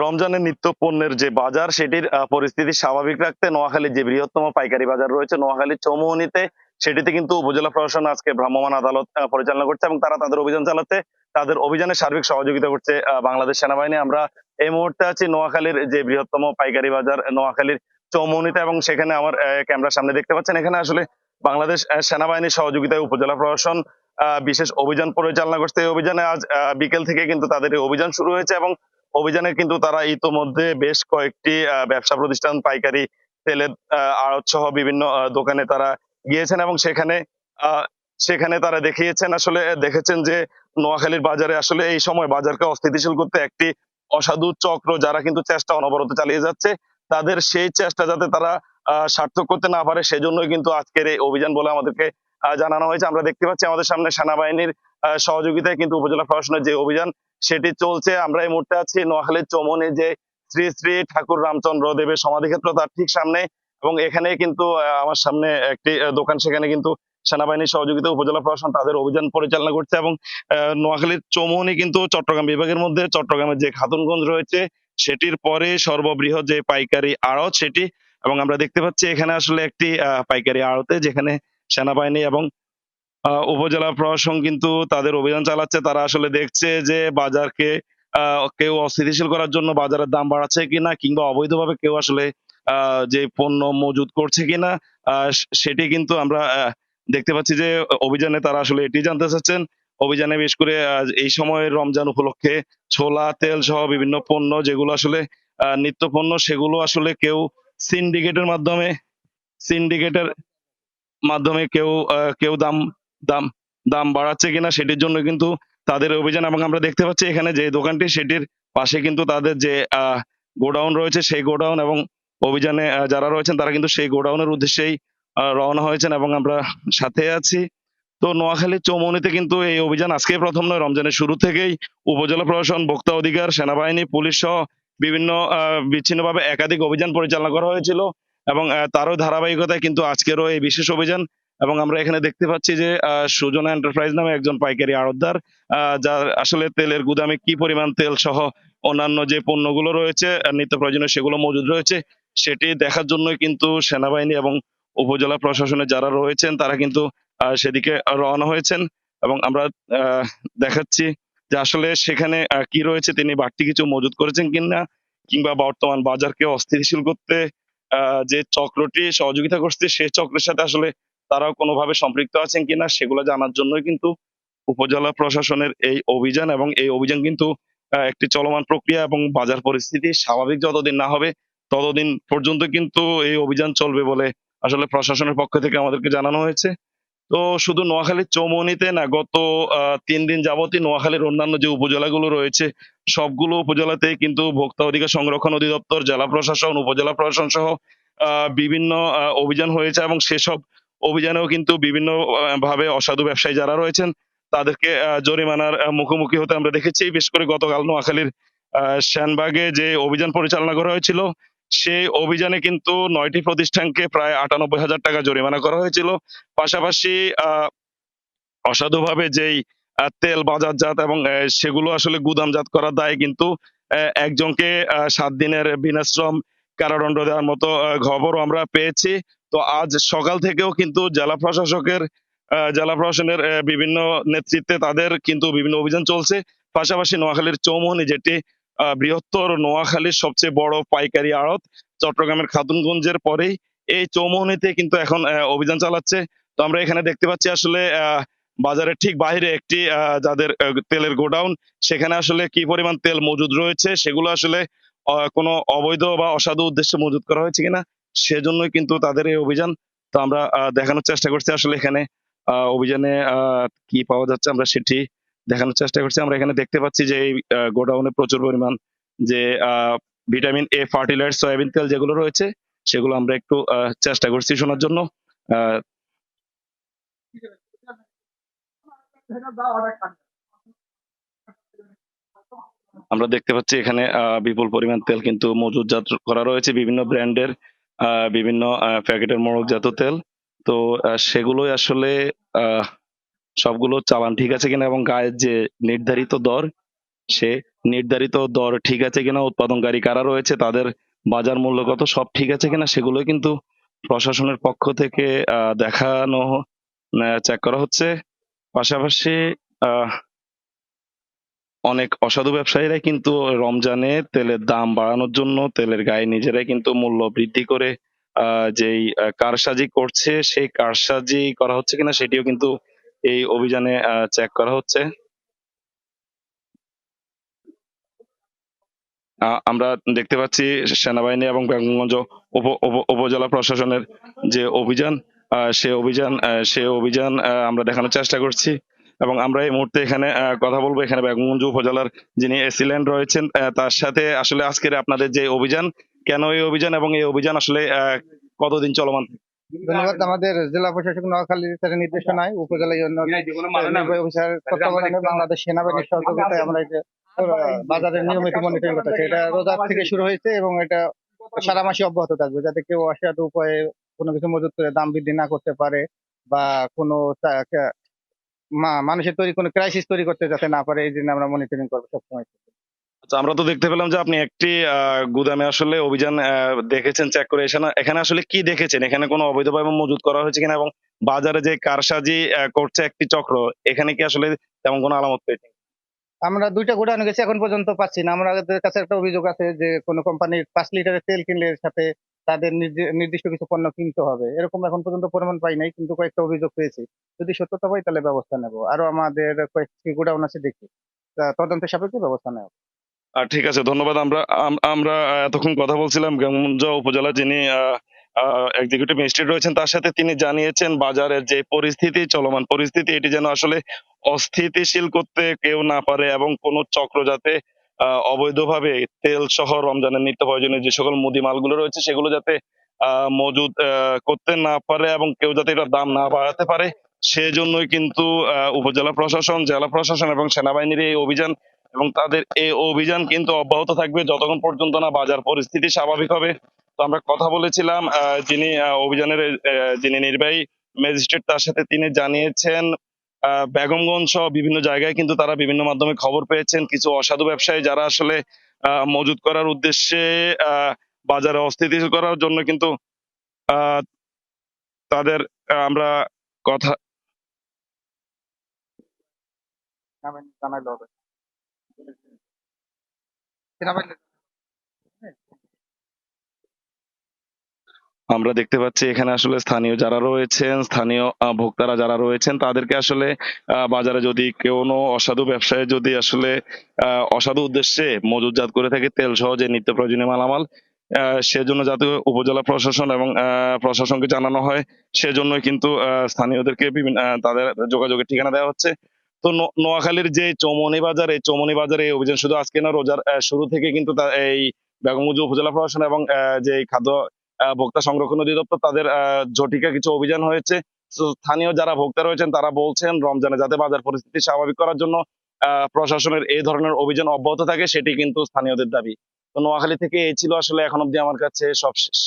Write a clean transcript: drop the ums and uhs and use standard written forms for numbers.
রমজানের নিত্য পণ্যের যে বাজার সেটির পরিস্থিতি স্বাভাবিক রাখতে নোয়াখালীর যে বৃহত্তম পাইকারি বাজার রয়েছে নোয়াখালীর চৌমুহনীতে, সেটিতে কিন্তু উপজেলা প্রশাসন আজকে ভ্রাম্যমাণ আদালত পরিচালনা করছে এবং তারা তাদের অভিযান চালাতে তাদের অভিযানে সার্বিক সহযোগিতা করছে বাংলাদেশ সেনাবাহিনী। আমরা এই মুহূর্তে আছি নোয়াখালীর যে বৃহত্তম পাইকারি বাজার নোয়াখালীর চৌমুহনীতে, এবং সেখানে আমার ক্যামেরার সামনে দেখতে পাচ্ছেন এখানে আসলে বাংলাদেশ সেনাবাহিনীর সহযোগিতায় উপজেলা প্রশাসন বিশেষ অভিযান পরিচালনা করছে। এই অভিযানে আজ বিকেল থেকে কিন্তু তাদের এই অভিযান শুরু হয়েছে এবং অভিযানে কিন্তু তারা ইতোমধ্যে বেশ কয়েকটি ব্যবসা প্রতিষ্ঠান, পাইকারি তেলের আড়ত সহ বিভিন্ন দোকানে তারা গিয়েছেন এবং আহ, সেখানে তারা দেখেছেন যে নোয়াখালীর বাজারে আসলে এই সময় বাজারকে অস্থিতিশীল করতে একটি অসাধু চক্র যারা কিন্তু চেষ্টা অনবরত চালিয়ে যাচ্ছে, তাদের সেই চেষ্টা যাতে তারা সার্থক করতে না পারে সেজন্যই কিন্তু আজকের এই অভিযান বলে আমাদেরকে জানানো হয়েছে। আমরা দেখতে পাচ্ছি আমাদের সামনে সেনাবাহিনীর সহযোগিতায় কিন্তু উপজেলা প্রশাসনের যে অভিযান সেটি চলছে। আমরা এই মুহূর্তে আছি নোয়াখালীর চৌমুহনী যে শ্রী শ্রী ঠাকুর রামচন্দ্র দেবের সমাধিক্ষেত্র তার ঠিক সামনে, এবং এখানে কিন্তু আমার সামনে একটি দোকান, সেখানে কিন্তু সেনাবাহিনীর সহযোগিতায় উপজেলা প্রশাসন তাদের অভিযান পরিচালনা করছে এবং নোয়াখালীর চৌমুহনী কিন্তু চট্টগ্রাম বিভাগের মধ্যে চট্টগ্রামের যে খাতুনগঞ্জ রয়েছে সেটির পরে সর্ববৃহৎ যে পাইকারি আড়ত সেটি, এবং আমরা দেখতে পাচ্ছি এখানে আসলে একটি পাইকারি আড়তে যেখানে সেনাবাহিনী এবং উপজেলা প্রশাসন কিন্তু তাদের অভিযান চালাচ্ছে। তারা আসলে দেখছে যে বাজারকে কেউ অস্থিতিশীল করার জন্য বাজারের দাম বাড়াচ্ছে কিনা, কিংবা অবৈধভাবে কেউ আসলে যে পণ্য মজুত করছে কিনা, সেটি কিন্তু আমরা দেখতে পাচ্ছি যে অভিযানে তারা আসলে এটি জানতে চাচ্ছেন। অভিযানে বিশেষ করে এই সময় রমজান উপলক্ষে ছোলা তেল সহ বিভিন্ন পণ্য যেগুলো আসলে নিত্য পণ্য, সেগুলো আসলে কেউ সিন্ডিকেটের মাধ্যমে সিন্ডিকেটের মাধ্যমে কেউ দাম দাম দাম বাড়াচ্ছে কিনা সেটির জন্য কিন্তু তাদের অভিযান। এবং আমরা দেখতে পাচ্ছি এখানে যে দোকানটি সেটির পাশে কিন্তু তাদের যে গোডাউন রয়েছে সেই গোডাউন, এবং অভিযানে যারা রয়েছেন তারা কিন্তু সেই গোডাউনের উদ্দেশ্যেই রওনা হয়েছেন এবং আমরা সাথে আছি। তো নোয়াখালীর চৌমুহনীতে কিন্তু এই অভিযান আজকে প্রথম নয়, রমজানের শুরু থেকেই উপজেলা প্রশাসন, ভোক্তা অধিকার, সেনাবাহিনী, পুলিশ সহ বিভিন্ন বিচ্ছিন্নভাবে একাধিক অভিযান পরিচালনা করা হয়েছিল এবং তারও ধারাবাহিকতায় কিন্তু আজকেরও এই বিশেষ অভিযান। এবং আমরা এখানে দেখতে পাচ্ছি যে সুজনা এন্টারপ্রাইজ নামে একজন পাইকারি আড়তদার, যার আসলে তেলের গুদামে কি পরিমাণ তেল সহ অন্যান্য যে পণ্যগুলো রয়েছে নিত্য প্রয়োজনীয় সেগুলো মজুদ রয়েছে সেটি দেখার জন্যই কিন্তু সেনাবাহিনী এবং উপজেলা প্রশাসনের যারা রয়েছেন তারা কিন্তু সেদিকে রওনা হয়েছেন। এবং আমরা আহ দেখাচ্ছি যে আসলে সেখানে কি রয়েছে, তিনি বাড়তি কিছু মজুত করেছেন কিনা, কিংবা বর্তমান বাজারকে অস্থিতিশীল করতে যে চক্রটি সহযোগিতা করছে সেই চক্রের সাথে আসলে তারাও কোনোভাবে সম্পৃক্ত আছেন কিনা সেগুলো জানার জন্যই কিন্তু উপজেলা প্রশাসনের এই অভিযান। এবং এই অভিযান কিন্তু একটি চলমান প্রক্রিয়া, এবং বাজার পরিস্থিতি স্বাভাবিক যতদিন না হবে ততদিন পর্যন্ত কিন্তু এই অভিযান চলবে বলে আসলে প্রশাসনের পক্ষ থেকে আমাদেরকে জানানো হয়েছে। তো শুধু নোয়াখালীর চৌমুহনীতে না, গত ৩ দিন যাবতই নোয়াখালীর অন্যান্য যে উপজেলাগুলো রয়েছে সবগুলো উপজেলাতেই কিন্তু ভোক্তা অধিকার সংরক্ষণ অধিদপ্তর, জেলা প্রশাসন, উপজেলা প্রশাসন সহ বিভিন্ন অভিযান হয়েছে এবং সেসব অভিযানেও কিন্তু বিভিন্ন ভাবে অসাধু ব্যবসায়ী যারা রয়েছেন তাদেরকে জরিমানার মুখোমুখি হতে আমরা দেখেছি। বিশেষ করে গতকাল নোয়াখালীর সেনবাগে যে অভিযান পরিচালনা করা হয়েছিল সেই অভিযানে কিন্তু ৯টি প্রতিষ্ঠানকে প্রায় ৯৮,০০০ টাকা জরিমানা করা হয়েছিল। পাশাপাশি আহ অসাধুভাবে যেই তেল বাজারজাত এবং সেগুলো আসলে গুদামজাত করার দায়ে কিন্তু একজনকে ৭ দিনের বিনাশ্রম কারাদণ্ড দেওয়ার মতো খবরও আমরা পেয়েছি। তো আজ সকাল থেকেও কিন্তু জেলা প্রশাসনের বিভিন্ন নেতৃত্বে তাদের কিন্তু বিভিন্ন অভিযান চলছে। পাশাপাশি নোয়াখালীর চৌমুহনী যেটি বৃহত্তর নোয়াখালীর সবচেয়ে বড় পাইকারি আড়ত, চট্টগ্রামের খাতুনগঞ্জের পরেই এই চৌমুহনীতে কিন্তু এখন অভিযান চালাচ্ছে। তো আমরা এখানে দেখতে পাচ্ছি আসলে বাজারের ঠিক বাইরে একটি যাদের তেলের গোডাউন, সেখানে আসলে কি পরিমাণ তেল মজুদ রয়েছে সেগুলো আসলে কোনো অবৈধ বা অসাধু উদ্দেশ্যে মজুদ করা হয়েছে কিনা সেজন্যই কিন্তু তাদের এই অভিযান। তো আমরা দেখানোর চেষ্টা করছি আসলে এখানে অভিযানে কি পাওয়া যাচ্ছে আমরা সেটি দেখানোর চেষ্টা করছি। আমরা এখানে দেখতে পাচ্ছি যে এই গোডাউনে প্রচুর পরিমাণ যে ভিটামিন এ ফার্টিলাইজার, সয়াবিন তেল যেগুলো রয়েছে সেগুলো আমরা একটু চেষ্টা করছি শোনার জন্য। আহ আমরা দেখতে পাচ্ছি এখানে বিপুল পরিমাণ তেল কিন্তু মজুতজাত করা রয়েছে, বিভিন্ন ব্র্যান্ডের বিভিন্ন প্যাকেটের মোড়কজাত তেল। তো সেগুলোই আসলে আহ সবগুলো চালান ঠিক আছে কিনা এবং গায়ের যে নির্ধারিত দর সে নির্ধারিত দর ঠিক আছে কিনা, উৎপাদনকারী কারা রয়েছে, তাদের বাজার মূল্য কত, সব ঠিক আছে কিনা সেগুলো কিন্তু প্রশাসনের পক্ষ থেকে দেখানো, চেক করা হচ্ছে। পাশাপাশি আহ অনেক অসাধু ব্যবসায়ীরা কিন্তু রমজানে তেলের দাম বাড়ানোর জন্য তেলের গায়ে নিজেরাই কিন্তু মূল্য বৃদ্ধি করে যেই কারসাজি করছে, সেই কারসাজি করা হচ্ছে কিনা সেটিও কিন্তু এই অভিযানে চেক করা হচ্ছে। আমরা দেখতে পাচ্ছি সেনাবাহিনী এবং বেগমগঞ্জ উপজেলা প্রশাসনের যে অভিযান, সে অভিযান আমরা দেখানোর চেষ্টা করছি। এবং আমরা এই মুহূর্তে এখানে কথা বলবো এখানে বেগমগঞ্জ উপজেলার যিনি এসিল্যান্ড রয়েছেন, তার সাথে আসলে আজকের আপনাদের যে অভিযান, কেন এই অভিযান এবং এই অভিযান আসলে কতদিন চলমান? ধন্যবাদ। আমাদের জেলা প্রশাসক নোয়াখালীর তার নির্দেশনায় উপজেলা ইউনিয়ন নির্বাহী অফিসারের তত্ত্বাবধানে বাংলাদেশ সেনাবাহিনীর সহযোগিতায় আমরা এটা বাজারের নিয়মিত মনিটরিং করতেছি। এটা রোজার থেকে শুরু হয়েছে এবং এটা সারা মাসে অব্যাহত থাকবে, যাতে কেউ অসাধু উপায়ে কোনো কিছু মজুত করে দাম বৃদ্ধি না করতে পারে বা কোনো মানুষের তৈরি কোনো ক্রাইসিস তৈরি করতে যাতে না পারে, এই জন্য আমরা মনিটরিং করবো সবসময়। আচ্ছা, আমরা তো দেখতে পেলাম যে আপনি একটি গুদামে আসলে অভিযান দেখেছেন, চেক করে এসে এখানে আসলে কি দেখেছেন, এখানে কোনো অবৈধভাবে মজুত করা হয়েছে কিনা, এবং বাজারে যে কারসাজি করছে একটি চক্র, এখানে কি আসলে তেমন কোনো আলামত পেয়েছেন? আমরা 2টা গোডাউনে গেছি, এখন পর্যন্ত পাচ্ছি না। আমাদের কাছে একটা অভিযোগ আছে যে কোনো কোম্পানির 5 লিটারের তেল কিনলে এর সাথে তাদের নির্দিষ্ট কিছু পণ্য কিনতে হবে, এরকম এখন পর্যন্ত প্রমাণ পাই নাই, কিন্তু কয়েকটা অভিযোগ পেয়েছি। যদি সত্যতা পাই তাহলে ব্যবস্থা নেব। আরো আমাদের কয়েকটি গোডাউন আছে, দেখি তদন্তের সাপেক্ষে ব্যবস্থা নেব। ঠিক আছে, ধন্যবাদ। আমরা এতক্ষণ কথা বলছিলাম গাংমুঞ্জ উপজেলা যিনি এক্সিকিউটিভ ম্যাজিস্ট্রেট রয়েছেন, তার সাথে তিনি জানিয়েছেন বাজারের যে পরিস্থিতি, চলমান পরিস্থিতি, এটি যেন আসলে অস্থিতিশীল করতে কেউ না পারে এবং কোন চক্র যাতে অবৈধভাবে তেল সহ রমজানের নিত্য প্রয়োজনীয় যে সকল মুদি মালগুলো রয়েছে সেগুলো যাতে মজুদ করতে না পারে এবং কেউ যাতে এটার দাম না বাড়াতে পারে, সেজন্যই কিন্তু উপজেলা প্রশাসন, জেলা প্রশাসন এবং সেনাবাহিনীর এই অভিযান, এবং তাদের এই অভিযান কিন্তু অব্যাহত থাকবে যতক্ষণ পর্যন্ত না বাজার পরিস্থিতি স্বাভাবিক হবে। তো আমরা কথা বলেছিলাম যিনি অভিযানের যিনি নির্বাহী ম্যাজিস্ট্রেট, তার সাথে তিনি জানিয়েছেন বেগমগঞ্জ সহ বিভিন্ন জায়গায় কিন্তু তারা বিভিন্ন মাধ্যমে খবর পেয়েছেন কিছু অসাধু ব্যবসায়ী যারা আসলে মজুত করার উদ্দেশ্যে বাজারে অস্থিতিশীল করার জন্য কিন্তু আহ, তাদের আমরা কথা জানাইলে হবে। সেনাবাহিনী আমরা দেখতে পাচ্ছি এখানে আসলে স্থানীয় যারা রয়েছেন, স্থানীয় ভোক্তারা যারা রয়েছেন, তাদেরকে আসলে বাজারে যদি কোনো অসাধু ব্যবসায়ী যদি আসলে অসাধু উদ্দেশ্যে মজুতজাত করে থাকে তেল সহ যে নিত্য প্রয়োজনীয় মালামাল, সেজন্য জাতীয় উপজেলা প্রশাসন এবং প্রশাসনকে জানানো হয়। সেজন্যই কিন্তু স্থানীয়দেরকে বিভিন্ন তাদের যোগাযোগের ঠিকানা দেওয়া হচ্ছে। তো নোয়াখালীর যে চৌমনি বাজার, এই চৌমনি বাজারে এই অভিযান শুধু আজকে না, রোজার শুরু থেকে কিন্তু এই বেগমগঞ্জ উপজেলা প্রশাসন এবং যে খাদ্য ভোক্তা সংরক্ষণ অধিদপ্তর, তাদের ঝটিকা কিছু অভিযান হয়েছে। তো স্থানীয় যারা ভোক্তা রয়েছেন তারা বলছেন রমজানে যাতে বাজার পরিস্থিতি স্বাভাবিক করার জন্য প্রশাসনের এই ধরনের অভিযান অব্যাহত থাকে, সেটি কিন্তু স্থানীয়দের দাবি। তো নোয়াখালী থেকে এই ছিল আসলে এখন অব্দি আমার কাছে সব শেষ।